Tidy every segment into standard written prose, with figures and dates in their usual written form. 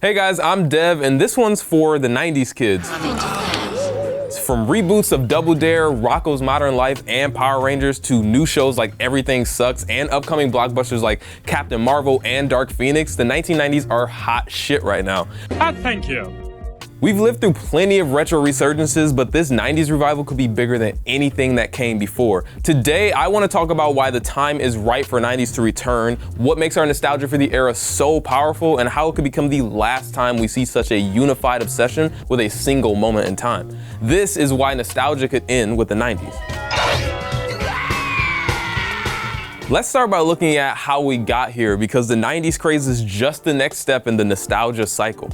Hey guys, I'm Dev, and this one's for the 90s kids. From reboots of Double Dare, Rocko's Modern Life, and Power Rangers to new shows like Everything Sucks and upcoming blockbusters like Captain Marvel and Dark Phoenix, the 1990s are hot shit right now. Thank you. We've lived through plenty of retro resurgences, but this 90s revival could be bigger than anything that came before. Today, I want to talk about why the time is right for 90s to return, what makes our nostalgia for the era so powerful, and how it could become the last time we see such a unified obsession with a single moment in time. This is why nostalgia could end with the 90s. Let's start by looking at how we got here, because the 90s craze is just the next step in the nostalgia cycle.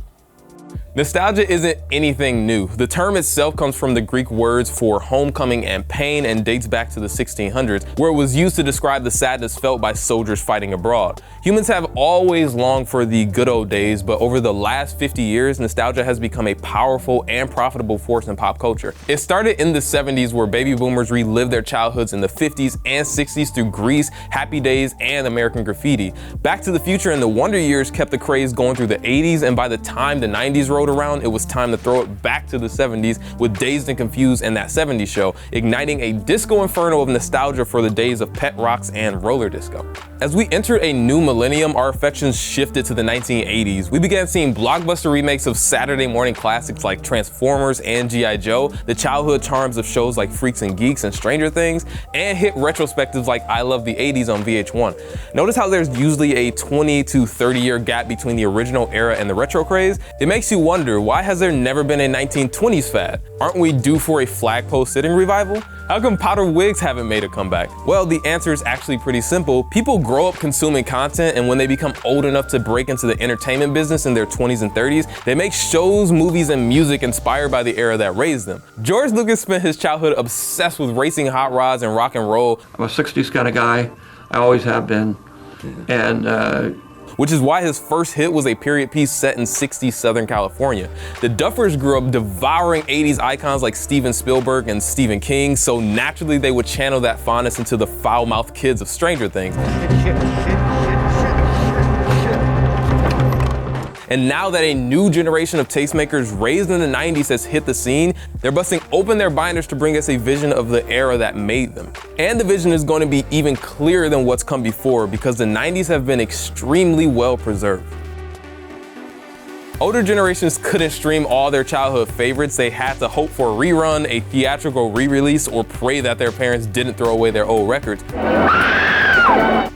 Nostalgia isn't anything new. The term itself comes from the Greek words for homecoming and pain and dates back to the 1600s, where it was used to describe the sadness felt by soldiers fighting abroad. Humans have always longed for the good old days, but over the last 50 years, nostalgia has become a powerful and profitable force in pop culture. It started in the 70s, where baby boomers relived their childhoods in the 50s and 60s through Grease, Happy Days, and American Graffiti. Back to the Future and the Wonder Years kept the craze going through the 80s, and by the time the 90s rolled around, it was time to throw it back to the 70s with Dazed and Confused and That 70s Show, igniting a disco inferno of nostalgia for the days of pet rocks and roller disco. As we entered a new millennium, our affections shifted to the 1980s. We began seeing blockbuster remakes of Saturday morning classics like Transformers and G.I. Joe, the childhood charms of shows like Freaks and Geeks and Stranger Things, and hit retrospectives like I Love the 80s on VH1. Notice how there's usually a 20 to 30 year gap between the original era and the retro craze? It makes you wonder, why has there never been a 1920s fad? Aren't we due for a flagpole sitting revival? How come powdered wigs haven't made a comeback? Well, the answer is actually pretty simple. People grow up consuming content, and when they become old enough to break into the entertainment business in their 20s and 30s, they make shows, movies, and music inspired by the era that raised them. George Lucas spent his childhood obsessed with racing hot rods and rock and roll. I'm a 60s kind of guy. I always have been. And which is why his first hit was a period piece set in 60s Southern California. The Duffers grew up devouring 80s icons like Steven Spielberg and Stephen King, so naturally they would channel that fondness into the foul-mouthed kids of Stranger Things. And now that a new generation of tastemakers raised in the 90s has hit the scene, they're busting open their binders to bring us a vision of the era that made them. And the vision is going to be even clearer than what's come before, because the 90s have been extremely well preserved. Older generations couldn't stream all their childhood favorites. They had to hope for a rerun, a theatrical re-release, or pray that their parents didn't throw away their old records.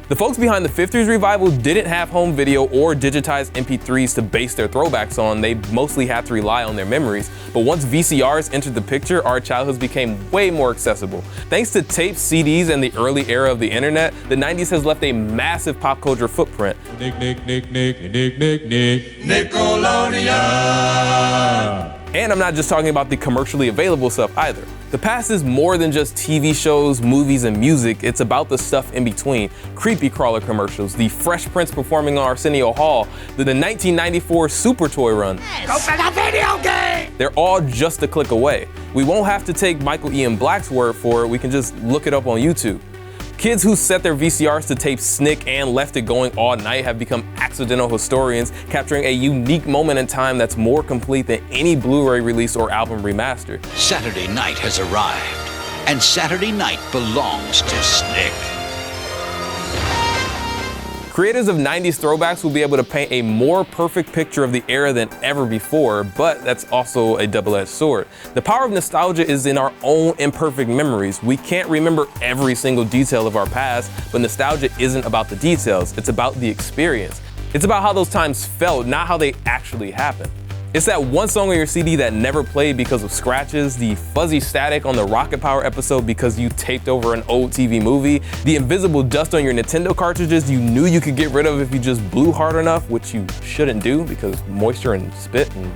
The folks behind the 50s revival didn't have home video or digitized MP3s to base their throwbacks on. They mostly had to rely on their memories. But once VCRs entered the picture, our childhoods became way more accessible. Thanks to tapes, CDs, and the early era of the internet, the 90s has left a massive pop culture footprint. Nickelodeon! And I'm not just talking about the commercially available stuff either. The past is more than just TV shows, movies, and music. It's about the stuff in between. Creepy crawler commercials, the Fresh Prince performing on Arsenio Hall, the 1994 Super Toy run. Go for the video game! They're all just a click away. We won't have to take Michael Ian Black's word for it. We can just look it up on YouTube. Kids who set their VCRs to tape Snick and left it going all night have become accidental historians, capturing a unique moment in time that's more complete than any Blu-ray release or album remaster. Saturday night has arrived, and Saturday night belongs to Snick. Creators of 90s throwbacks will be able to paint a more perfect picture of the era than ever before, but that's also a double-edged sword. The power of nostalgia is in our own imperfect memories. We can't remember every single detail of our past, but nostalgia isn't about the details, it's about the experience. It's about how those times felt, not how they actually happened. It's that one song on your CD that never played because of scratches, the fuzzy static on the Rocket Power episode because you taped over an old TV movie, the invisible dust on your Nintendo cartridges you knew you could get rid of if you just blew hard enough, which you shouldn't do because moisture and spit and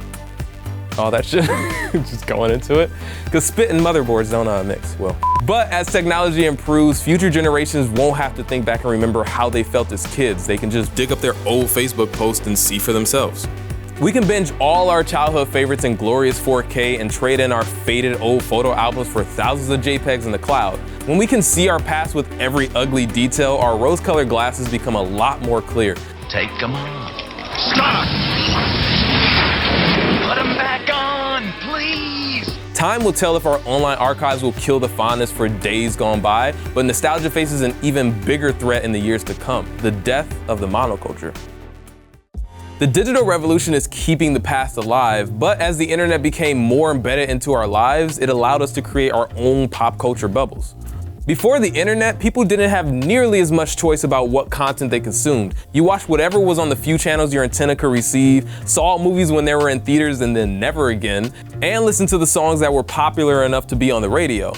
all that shit, just going into it. Because spit and motherboards don't mix well. But as technology improves, future generations won't have to think back and remember how they felt as kids. They can just dig up their old Facebook post and see for themselves. We can binge all our childhood favorites in glorious 4K and trade in our faded old photo albums for thousands of JPEGs in the cloud. When we can see our past with every ugly detail, our rose-colored glasses become a lot more clear. Take 'em on. Stop! Time will tell if our online archives will kill the fondness for days gone by, but nostalgia faces an even bigger threat in the years to come: the death of the monoculture. The digital revolution is keeping the past alive, but as the internet became more embedded into our lives, it allowed us to create our own pop culture bubbles. Before the internet, people didn't have nearly as much choice about what content they consumed. You watched whatever was on the few channels your antenna could receive, saw movies when they were in theaters and then never again, and listened to the songs that were popular enough to be on the radio.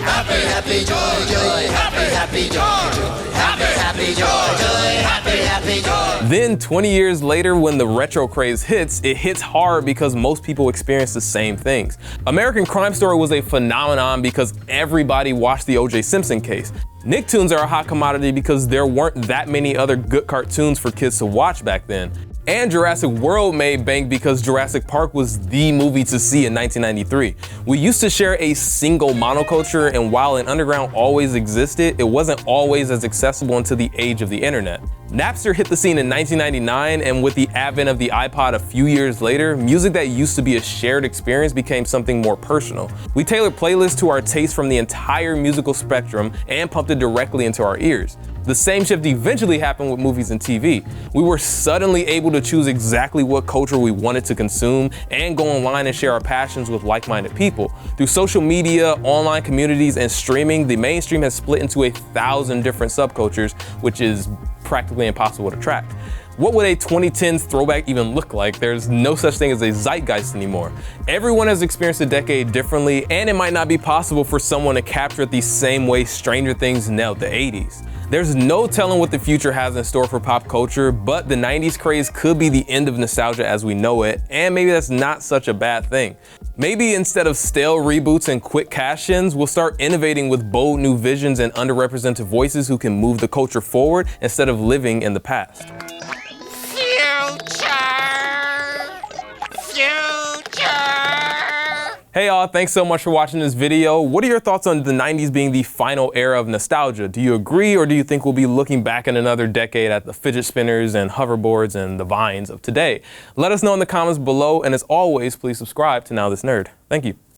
Happy, happy, joy, joy, happy, happy, joy, joy, happy, happy, joy, joy, happy, happy, joy. Then 20 years later, when the retro craze hits, it hits hard because most people experience the same things. American Crime Story was a phenomenon because everybody watched the O.J. Simpson case. Nicktoons are a hot commodity because there weren't that many other good cartoons for kids to watch back then. And Jurassic World made bank because Jurassic Park was the movie to see in 1993. We used to share a single monoculture, and while an underground always existed, it wasn't always as accessible until the age of the internet. Napster hit the scene in 1999, and with the advent of the iPod a few years later, music that used to be a shared experience became something more personal. We tailored playlists to our taste from the entire musical spectrum and pumped it directly into our ears. The same shift eventually happened with movies and TV. We were suddenly able to choose exactly what culture we wanted to consume and go online and share our passions with like-minded people. Through social media, online communities, and streaming, the mainstream has split into 1,000 different subcultures, which is practically impossible to track. What would a 2010s throwback even look like? There's no such thing as a zeitgeist anymore. Everyone has experienced a decade differently, and it might not be possible for someone to capture it the same way Stranger Things nailed the 80s. There's no telling what the future has in store for pop culture, but the 90s craze could be the end of nostalgia as we know it, and maybe that's not such a bad thing. Maybe instead of stale reboots and quick cash-ins, we'll start innovating with bold new visions and underrepresented voices who can move the culture forward instead of living in the past. Hey y'all, thanks so much for watching this video. What are your thoughts on the 90s being the final era of nostalgia? Do you agree, or do you think we'll be looking back in another decade at the fidget spinners and hoverboards and the vines of today? Let us know in the comments below, and as always, please subscribe to Now This Nerd. Thank you.